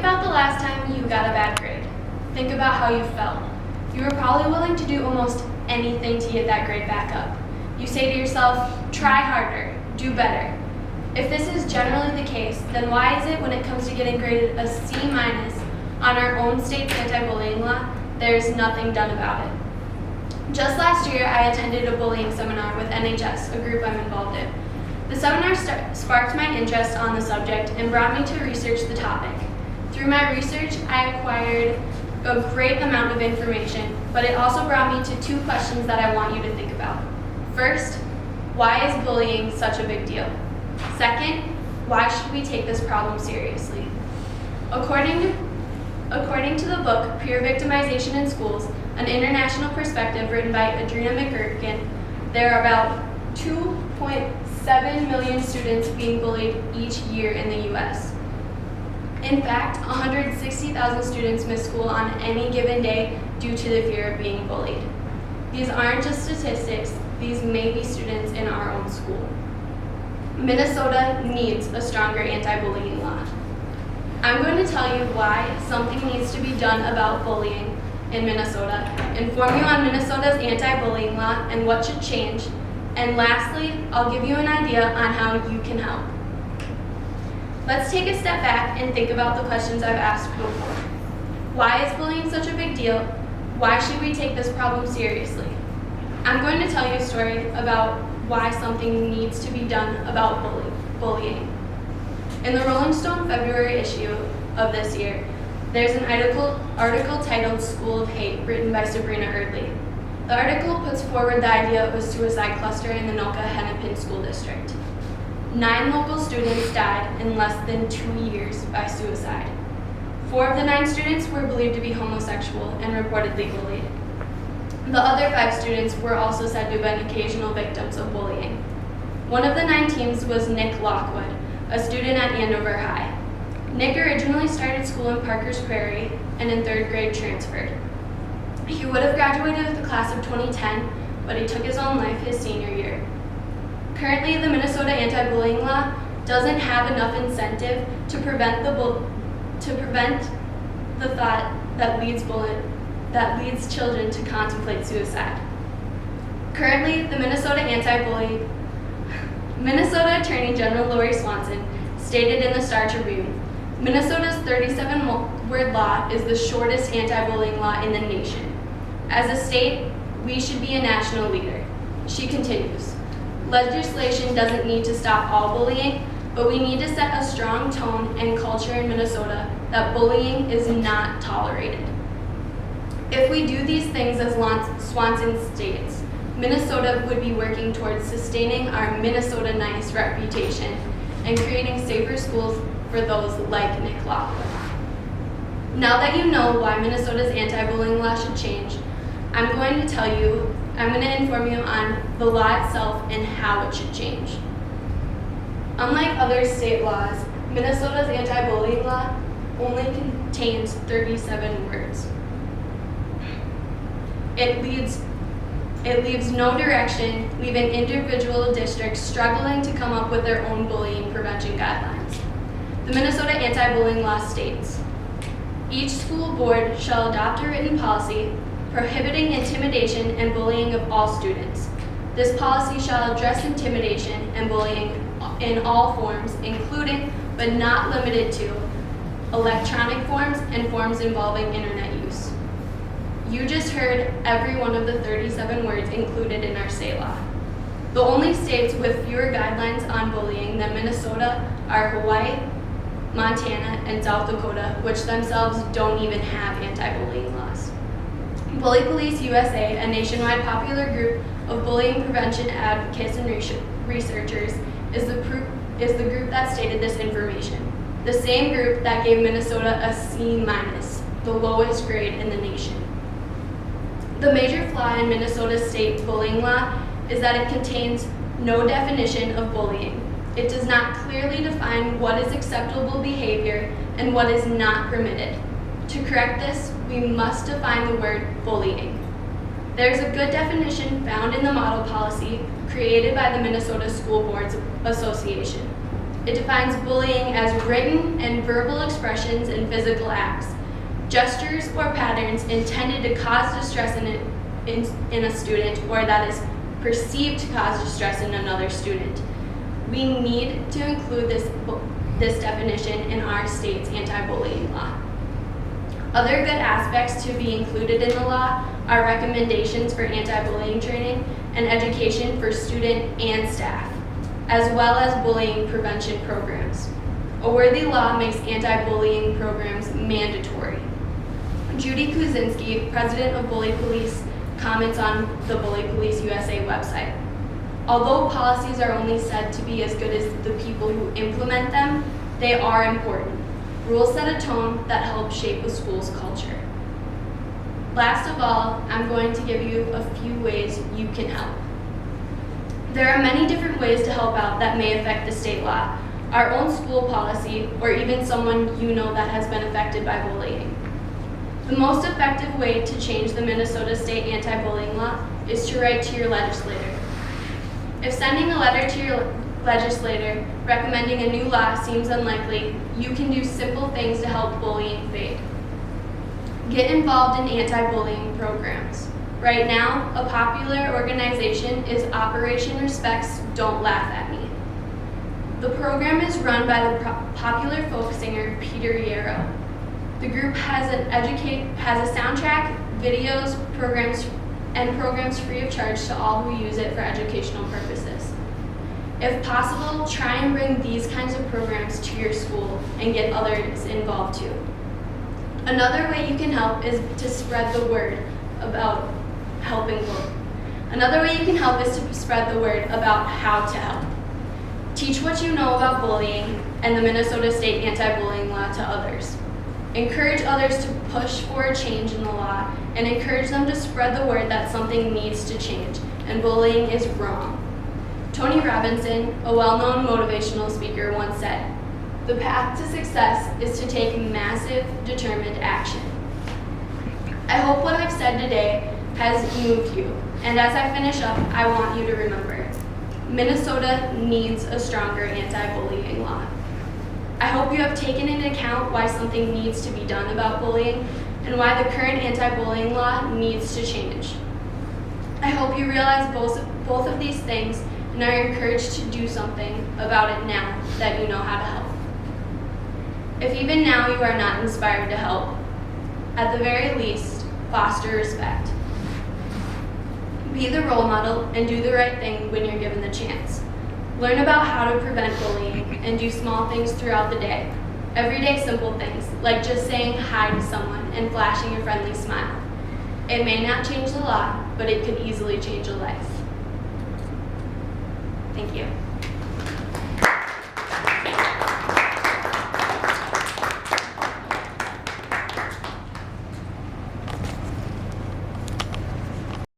about the last time you got a bad grade. Think about how you felt. You were probably willing to do almost anything to get that grade back up. You say to yourself, try harder, do better. If this is generally the case, then why is it when it comes to getting graded a C- on our own state's anti-bullying law, there's nothing done about it? Just last year, I attended a bullying seminar with NHS, a group I'm involved in. The seminar sparked my interest on the subject and brought me to research the topic. Through my research, I acquired a great amount of information, but it also brought me to two questions that I want you to think about. First, why is bullying such a big deal? Second, why should we take this problem seriously? According to the book, Peer Victimization in Schools, an international perspective written by Adrena McGurkin, there are about 2.7 million students being bullied each year in the U.S. In fact, 160,000 students miss school on any given day due to the fear of being bullied. These aren't just statistics, these may be students in our own school. Minnesota needs a stronger anti-bullying law. I'm going to tell you why something needs to be done about bullying in Minnesota, inform you on Minnesota's anti-bullying law and what should change, and lastly, I'll give you an idea on how you can help. Let's take a step back and think about the questions I've asked before. Why is bullying such a big deal? Why should we take this problem seriously? I'm going to tell you a story about why something needs to be done about bullying. In the Rolling Stone February issue of this year, there's an article titled School of Hate, written by Sabrina Erdley. The article puts forward the idea of a suicide cluster in the Noka-Hennepin School District. 9 local students died in less than 2 years by suicide. 4 of the 9 students were believed to be homosexual and reportedly bullied. The other 5 students were also said to have been occasional victims of bullying. One of the 9 teens was Nick Lockwood, a student at Andover High. Nick originally started school in Parker's Prairie and in 3rd grade transferred. He would have graduated with the class of 2010, but he took his own life his senior year. Currently, the Minnesota anti-bullying law doesn't have enough incentive to prevent the thought that leads children to contemplate suicide. Currently, the Minnesota Attorney General Lori Swanson stated in the Star Tribune, Minnesota's 37-word law is the shortest anti-bullying law in the nation. As a state, we should be a national leader. She continues, legislation doesn't need to stop all bullying, but we need to set a strong tone and culture in Minnesota that bullying is not tolerated. If we do these things as Swanson states, Minnesota would be working towards sustaining our Minnesota nice reputation and creating safer schools for those like Nick Lockwood. Now that you know why Minnesota's anti-bullying law should change, I'm going to inform you on the law itself and how it should change. Unlike other state laws, Minnesota's anti-bullying law only contains 37 words. It leaves no direction, leaving individual districts struggling to come up with their own bullying prevention guidelines. The Minnesota anti-bullying law states, each school board shall adopt a written policy prohibiting intimidation and bullying of all students. This policy shall address intimidation and bullying in all forms, including but not limited to electronic forms and forms involving internet use. You just heard every one of the 37 words included in our state law. The only states with fewer guidelines on bullying than Minnesota are Hawaii, Montana, and South Dakota, which themselves don't even have anti-bullying laws. Bully Police USA, a nationwide popular group of bullying prevention advocates and researchers, is the group that stated this information. The same group that gave Minnesota a C-, the lowest grade in the nation. The major flaw in Minnesota's state bullying law is that it contains no definition of bullying. It does not clearly define what is acceptable behavior and what is not permitted. To correct this, we must define the word bullying. There's a good definition found in the model policy created by the Minnesota School Boards Association. It defines bullying as written and verbal expressions and physical acts, gestures or patterns intended to cause distress in a student, or that is perceived to cause distress in another student. We need to include this definition in our state's anti-bullying law. Other good aspects to be included in the law are recommendations for anti-bullying training and education for student and staff, as well as bullying prevention programs. A worthy law makes anti-bullying programs mandatory. Judy Kuzinski, president of Bully Police, comments on the Bully Police USA website. Although policies are only said to be as good as the people who implement them, they are important. Rules set a tone that help shape a school's culture. Last of all, I'm going to give you a few ways you can help. There are many different ways to help out that may affect the state law, our own school policy, or even someone you know that has been affected by bullying. The most effective way to change the Minnesota State anti-bullying law is to write to your legislator. If sending a letter to your legislator recommending a new law seems unlikely, you can do simple things to help bullying fade. Get involved in anti-bullying programs. Right now, a popular organization is Operation Respect's Don't Laugh at Me. The program is run by the popular folk singer Peter Yarrow. The group has a soundtrack, videos, programs free of charge to all who use it for educational purposes. If possible, try and bring these kinds of programs to your school and get others involved too. Another way you can help is to spread the word about helping bully. Another way you can help is to spread the word about how to help. Teach what you know about bullying and the Minnesota State anti-bullying law to others. Encourage others to push for a change in the law and encourage them to spread the word that something needs to change and bullying is wrong. Tony Robinson, a well-known motivational speaker, once said, "The path to success is to take massive, determined action." I hope what I've said today has moved you, and as I finish up, I want you to remember, Minnesota needs a stronger anti-bullying law. I hope you have taken into account why something needs to be done about bullying and why the current anti-bullying law needs to change. I hope you realize both of these things and are encouraged to do something about it now that you know how to help. If even now you are not inspired to help, at the very least, foster respect. Be the role model and do the right thing when you're given the chance. Learn about how to prevent bullying and do small things throughout the day. Everyday simple things, like just saying hi to someone and flashing a friendly smile. It may not change the law, but it could easily change a life. Thank you.